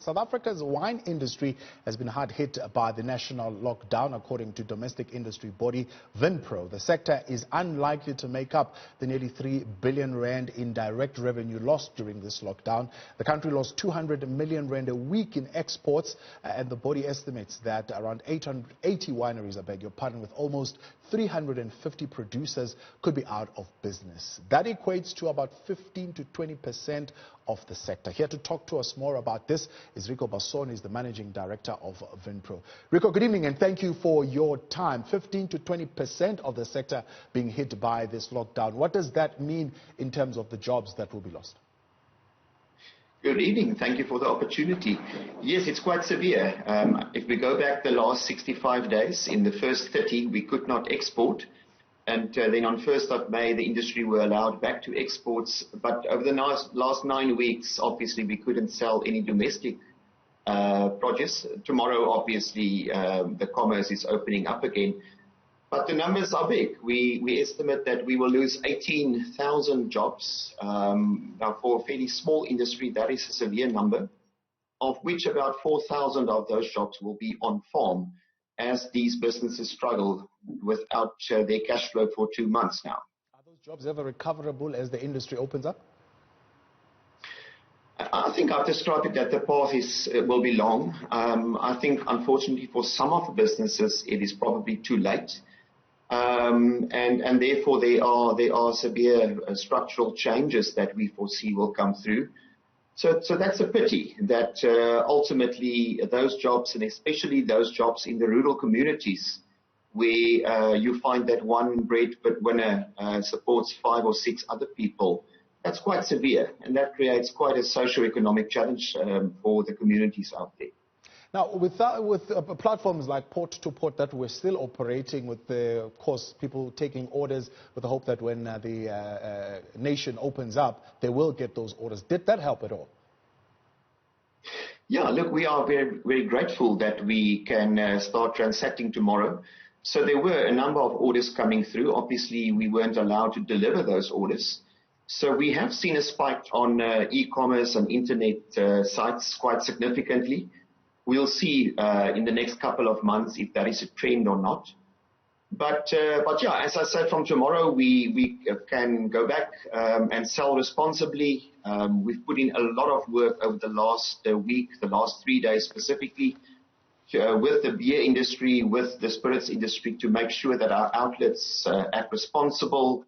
South Africa's wine industry has been hard hit by the national lockdown, according to domestic industry body Vinpro. The sector is unlikely to make up the nearly 3 billion rand in direct revenue lost during this lockdown. The country lost 200 million rand a week in exports, and the body estimates that around 880 wineries, with almost 350 producers could be out of business. That equates to about 15 to 20% of the sector. Here to talk to us more about this is Rico Basson, is the managing director of Vinpro. Rico, good evening and thank you for your time. 15 to 20% of the sector being hit by this lockdown. What does that mean in terms of the jobs that will be lost? Good evening. Thank you for the opportunity. Yes, it's quite severe. If we go back the last 65 days, in the first 30, we could not export. And then on 1st of May, the industry were allowed back to exports. But over the last 9 weeks, obviously, we couldn't sell any domestic produce. Tomorrow, obviously, the commerce is opening up again. But the numbers are big. We estimate that we will lose 18,000 jobs. Now, for a fairly small industry, that is a severe number, of which about 4,000 of those jobs will be on farm, as these businesses struggle without their cash flow for 2 months now. Are those jobs ever recoverable as the industry opens up? I think I've described it that the path will be long. I think, unfortunately, for some of the businesses, it is probably too late. And therefore, there are severe structural changes that we foresee will come through. So that's a pity that ultimately those jobs, and especially those jobs in the rural communities, where you find that one breadwinner supports 5 or 6 other people, that's quite severe, and that creates quite a socio-economic challenge for the communities out there. Now, with platforms like Port to Port that we're still operating with, of course, people taking orders with the hope that when the nation opens up, they will get those orders. Did that help at all? Yeah, look, we are very, very grateful that we can start transacting tomorrow. So there were a number of orders coming through. Obviously, we weren't allowed to deliver those orders. So we have seen a spike on e-commerce and internet sites quite significantly. We'll see in the next couple of months if that is a trend or not. But yeah, as I said, from tomorrow we can go back and sell responsibly. We've put in a lot of work over the last week, the last 3 days specifically, with the beer industry, with the spirits industry, to make sure that our outlets act responsible,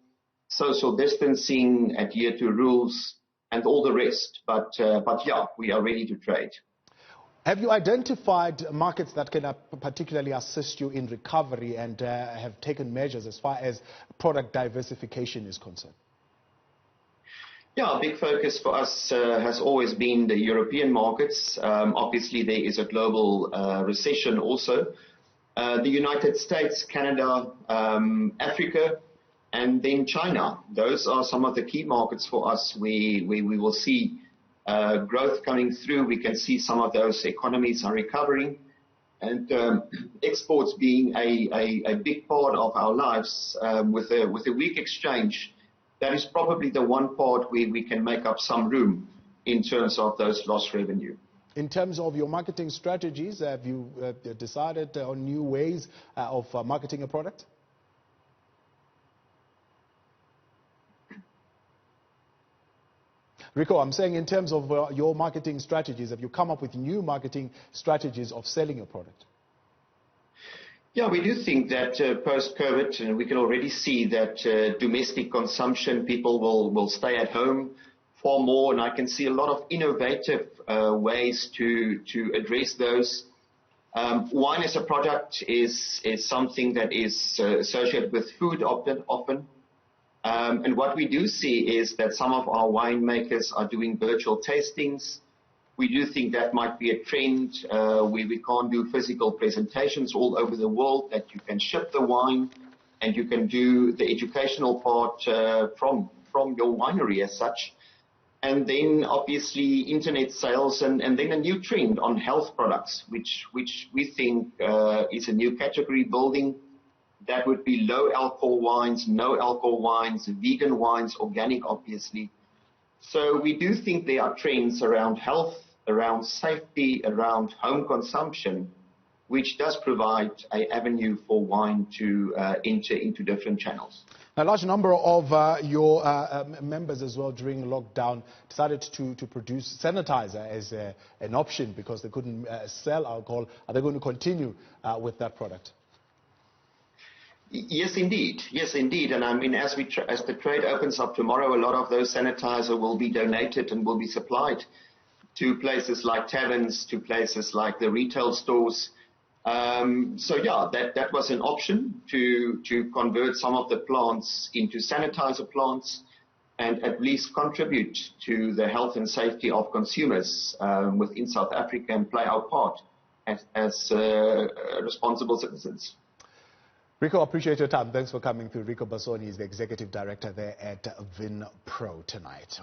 social distancing, adhere to rules, and all the rest. But yeah, we are ready to trade. Have you identified markets that can particularly assist you in recovery and have taken measures as far as product diversification is concerned? Yeah, a big focus for us has always been the European markets. Obviously, there is a global recession also. The United States, Canada, Africa, and then China. Those are some of the key markets for us where we will see growth coming through. We can see some of those economies are recovering, and exports being a big part of our lives, with a weak exchange. That is probably the one part where we can make up some room in terms of those lost revenue. In terms of your marketing strategies, have you decided on new ways of marketing a product? Rico, I'm saying in terms of your marketing strategies, have you come up with new marketing strategies of selling your product? Yeah, we do think that post-COVID, we can already see that domestic consumption, people will stay at home far more, and I can see a lot of innovative ways to address those. Wine as a product is something that is associated with food often. And what we do see is that some of our winemakers are doing virtual tastings. We do think that might be a trend where we can't do physical presentations all over the world, that you can ship the wine and you can do the educational part from your winery as such. And then obviously internet sales, and then a new trend on health products, which we think is a new category building. That would be low alcohol wines, no alcohol wines, vegan wines, organic obviously. So we do think there are trends around health, around safety, around home consumption, which does provide an avenue for wine to enter into different channels. A large number of your members as well during lockdown decided to produce sanitizer as an option because they couldn't sell alcohol. Are they going to continue with that product? Yes, indeed. Yes, indeed. And I mean, as the trade opens up tomorrow, a lot of those sanitizer will be donated and will be supplied to places like taverns, to places like the retail stores. So yeah, that was an option to convert some of the plants into sanitizer plants and at least contribute to the health and safety of consumers within South Africa and play our part as responsible citizens. Rico, appreciate your time. Thanks for coming through. Rico Basson is the Executive Director there at Vinpro tonight.